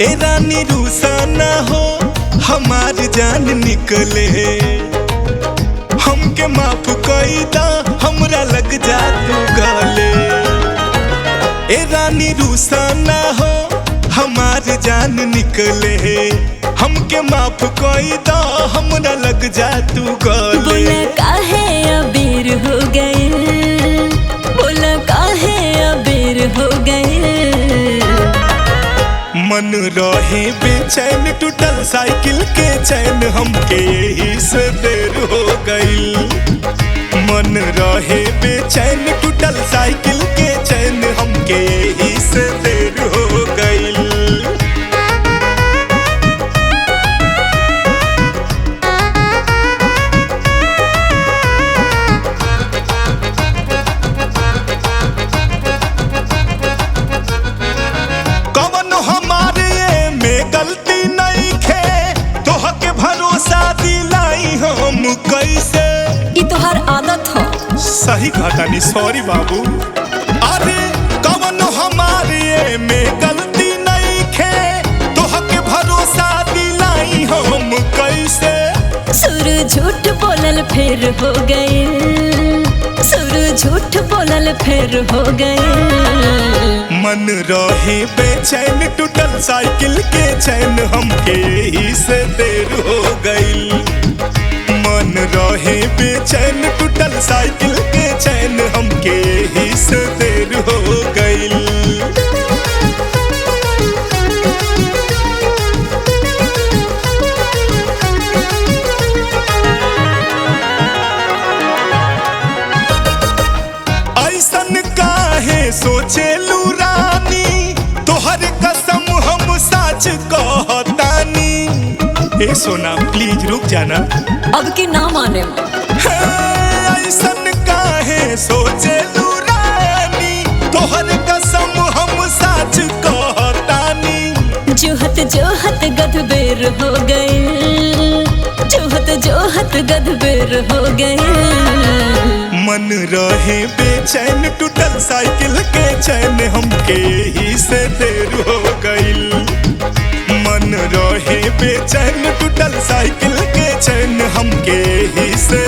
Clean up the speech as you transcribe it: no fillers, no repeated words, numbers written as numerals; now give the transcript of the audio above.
ए रानी रूसा ना हो हमार जान निकले, हमके माफ कई दा हमरा लग जा तू गले। ए रानी रूसा ना हो हमार जान निकले, हमके माफ कई दा हमरा लग जा तू गले। बोला काहे अबेर हो गए, बोला काहे अबेर हो गए। मन रहे बेचैन टूटल साइकिल के चैन, हमके यही से देर हो गई। मन रहे बेचैन टूटल साइकिल के चैन, हमके यही से देर हो गई। कैसे ई तोहार आदत हो। सही घटानी सॉरी बाबू। अरे कवन हमारे में गलती नहीं खे, तोहके भरोसा दिलाई हम कैसे। सुर झूठ बोलल फिर हो गए, सुर झूठ बोलल फिर हो गए। मन रहे बेचैन टूटल साइकिल के चैन, हमके यही से देर हो गई। मन रहे बेचैन टूटल साइकिल के चैन, हमके यही से देर हो गई। ऐसन काहे सोचेलू रानी, तोहर कसम हम सच कहतानी। ए सोना प्लीज रुक जाना, अब की ना माने। ऐसन काहे सोचेलू रानी, तोहर कसम हम सच कहतानी। जोहत जोहत गदबेर हो गए, जोहत जोहत गदबेर हो गए। मन रहे बेचैन टूटल साइकिल के चैन, हमके ही से देर हो गई। मन रहे बेचैन टूटल साइकिल के चैन, हमके ही से